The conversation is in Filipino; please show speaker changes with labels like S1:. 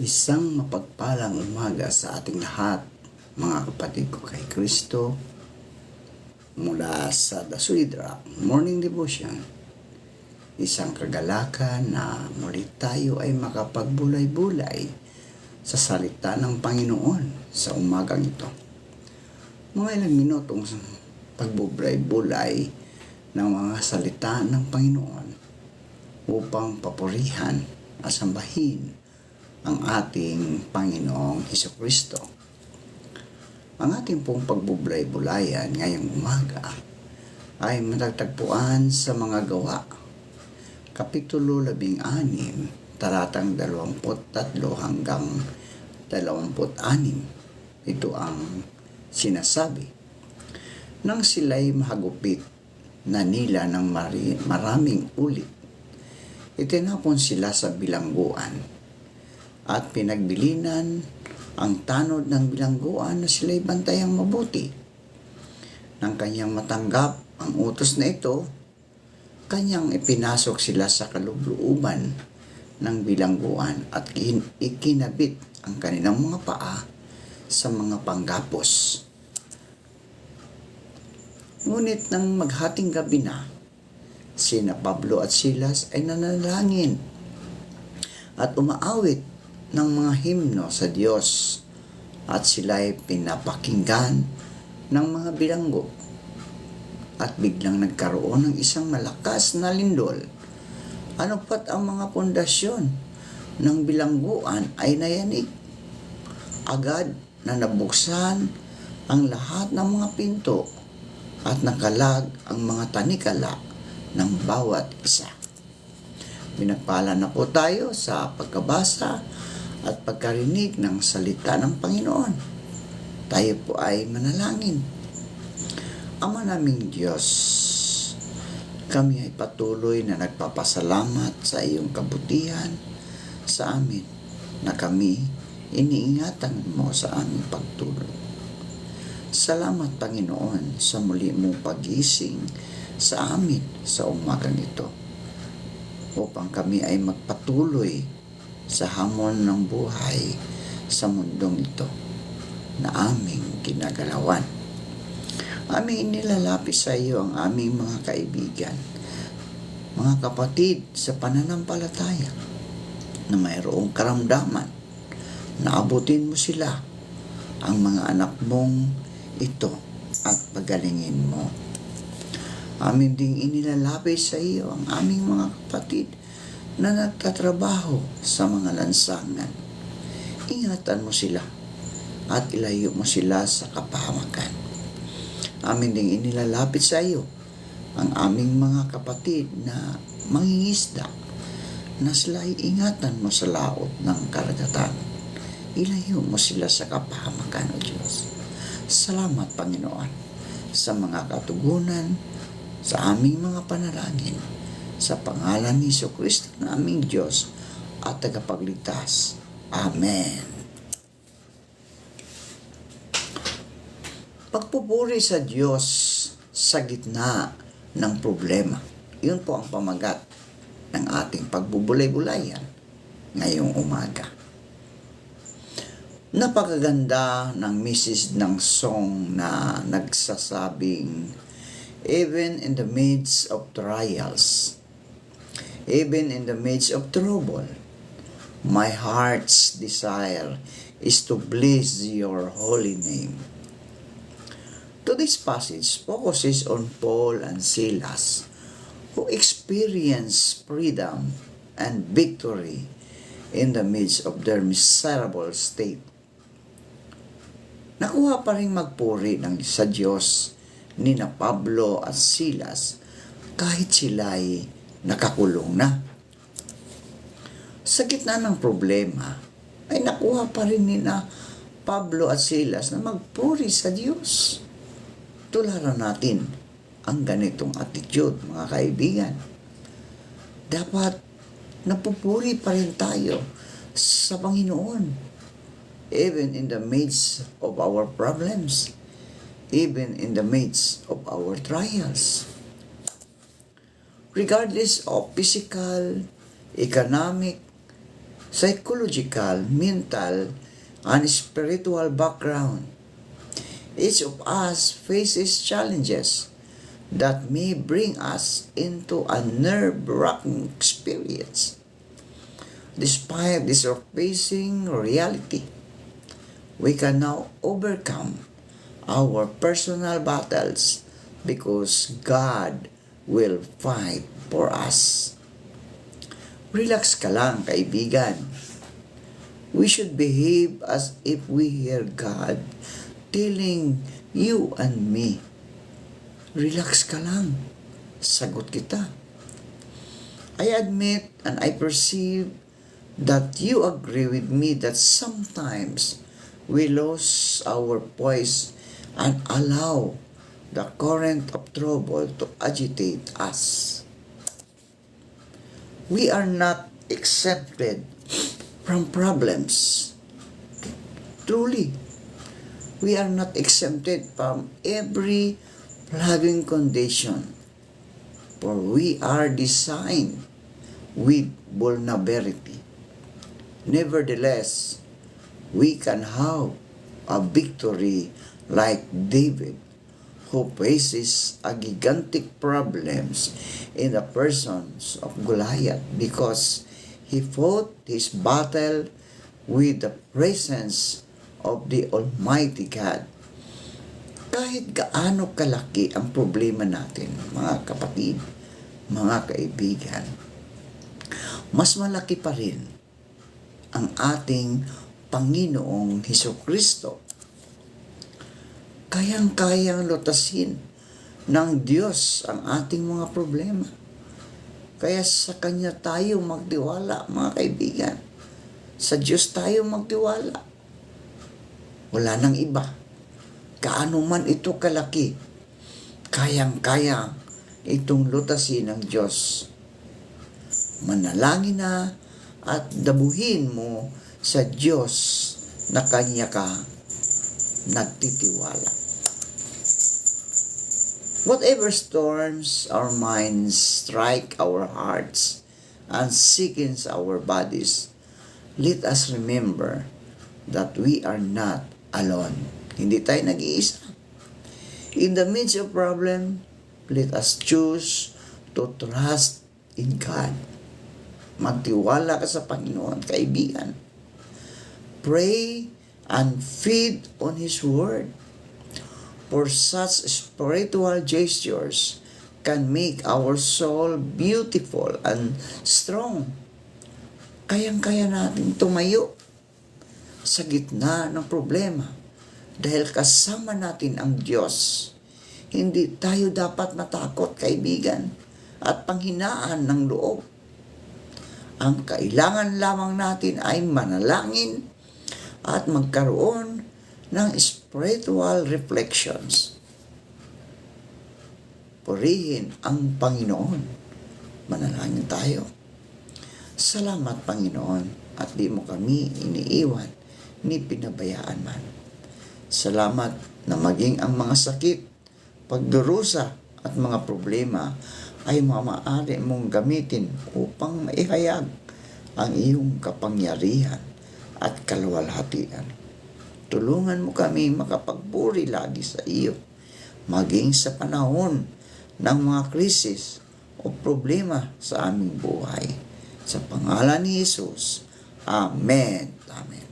S1: Isang mapagpalang umaga sa ating lahat, mga kapatid ko kay Kristo, mula sa The Solid Rock Morning Devotion. Isang kagalakan na muli tayo ay makapagbulay-bulay sa salita ng Panginoon sa umagang ito. Mga ilang minutong pagbubulay-bulay ng mga salita ng Panginoon upang papurihan at sambahin ang ating Panginoong Hesukristo. Ang ating pong pagbubulay-bulayan ngayong umaga ay matatagpuan sa mga gawa, Kapitulo 16, talatang 23 hanggang 26. Ito ang sinasabi. Nang sila'y mahagupit na nila ng maraming ulit, itinapon sila sa bilangguan at pinagbilinan ang tanod ng bilangguan na sila'y bantayang mabuti. Nang kanyang matanggap ang utos na ito, kanyang ipinasok sila sa kalooban ng bilangguan at ikinabit ang kanilang mga paa sa mga panggapos. Ngunit nang maghating gabi na, sina Pablo at Silas ay nanalangin at umaawit ng mga himno sa Diyos at sila ay pinapakinggan ng mga bilanggo. At biglang nagkaroon ng isang malakas na lindol. Ano pat ang mga pundasyon ng bilangguan ay nayanig. Agad na nabuksan ang lahat ng mga pinto at nakalag ang mga tanikala ng bawat isa. Pinagpala na po tayo sa pagkabasa at pagkarinig ng salita ng Panginoon. Tayo po ay manalangin. Ama naming Diyos, kami ay patuloy na nagpapasalamat sa iyong kabutihan sa amin na kami iniingatan mo sa aming pagtulog. Salamat Panginoon sa muli mong pagising sa amin sa umagang ito upang kami ay magpatuloy sa hamon ng buhay sa mundong ito na aming ginagalawan. Aming inilalapit sa iyo ang aming mga kaibigan, mga kapatid sa pananampalataya na mayroong karamdaman na abutin mo sila, ang mga anak mong ito at pagalingin mo. Amin ding inilalapit sa iyo ang aming mga kapatid na nagtatrabaho sa mga lansangan. Ingatan mo sila at ilayo mo sila sa kapahamakan. Amin ding inilalapit sa iyo ang aming mga kapatid na mangingisda na sila'y ingatan mo sa laot ng karagatan. Ilayo mo sila sa kapahamakan, O Diyos. Salamat, Panginoon, sa mga katugunan, sa aming mga panalangin, sa pangalan ni Hesukristo na aming Diyos at tagapagligtas. Amen. Pagpupuri sa Diyos sa gitna ng problema. Yun po ang pamagat ng ating pagbubulay-bulayan ngayong umaga. Napakaganda ng message ng song na nagsasabing, even in the midst of trials, even in the midst of trouble, my heart's desire is to bless your holy name. Today's passage focuses on Paul and Silas, who experienced freedom and victory in the midst of their miserable state. Nakuha pa rin magpuri sa Diyos ni na Pablo at Silas kahit sila'y nakakulong na. Sa gitna ng problema, ay nakuha pa rin ni na Pablo at Silas na magpuri sa Diyos. Tularan natin ang ganitong attitude, mga kaibigan. Dapat napupuri pa rin tayo sa Panginoon, even in the midst of our problems, even in the midst of our trials. Regardless of physical economic, psychological, mental, and spiritual background. Each of us faces challenges that may bring us into a nerve-wracking experience. Despite this surprising reality, we can now overcome our personal battles because God will fight for us. Relax ka lang, kaibigan. We should behave as if we hear God telling you and me. Relax ka lang. Sagot kita. I admit and I perceive that you agree with me that sometimes we lose our poise and allow the current of trouble to agitate us. We are not exempted from problems. Truly, we are not exempted from every plaguing condition, for we are designed with vulnerability. Nevertheless, we can have a victory like David, who faces a gigantic problems in the persons of Goliath because he fought his battle with the presence of the Almighty God. Kahit gaano kalaki ang problema natin, mga kapatid, mga kaibigan, mas malaki pa rin ang ating Panginoong Hesukristo. Kayang-kayang lutasin ng Diyos ang ating mga problema. Kaya sa Kanya tayo magtiwala, mga kaibigan. Sa Diyos tayo magtiwala. Wala nang iba. Kaano man ito kalaki, kayang-kaya itong lutasin ng Diyos. Manalangin na at dabuhin mo sa Diyos na Kanya ka nagtitiwala. Whatever storms our minds strike our hearts and sickens our bodies, let us remember that we are not alone. Hindi tayo nag-iisa. In the midst of problem, let us choose to trust in God. Magtiwala ka sa Panginoon, kaibigan. Pray and feed on His Word. For such spiritual gestures can make our soul beautiful and strong. Kayang-kaya natin tumayo sa gitna ng problema dahil kasama natin ang Diyos. Hindi tayo dapat matakot, kaibigan, at panghinaan ng loob. Ang kailangan lamang natin ay manalangin at magkaroon ng spiritual reflections. Purihin ang Panginoon. Manalangin tayo. Salamat, Panginoon, at di mo kami iniiwan ni pinabayaan man. Salamat na maging ang mga sakit, pagdurusa at mga problema ay maaari mong gamitin upang maihayag ang iyong kapangyarihan at kaluwalhatian. Tulungan mo kami makapagburi lagi sa iyo, maging sa panahon ng mga krisis o problema sa aming buhay. Sa pangalan ni Jesus, Amen. Amen.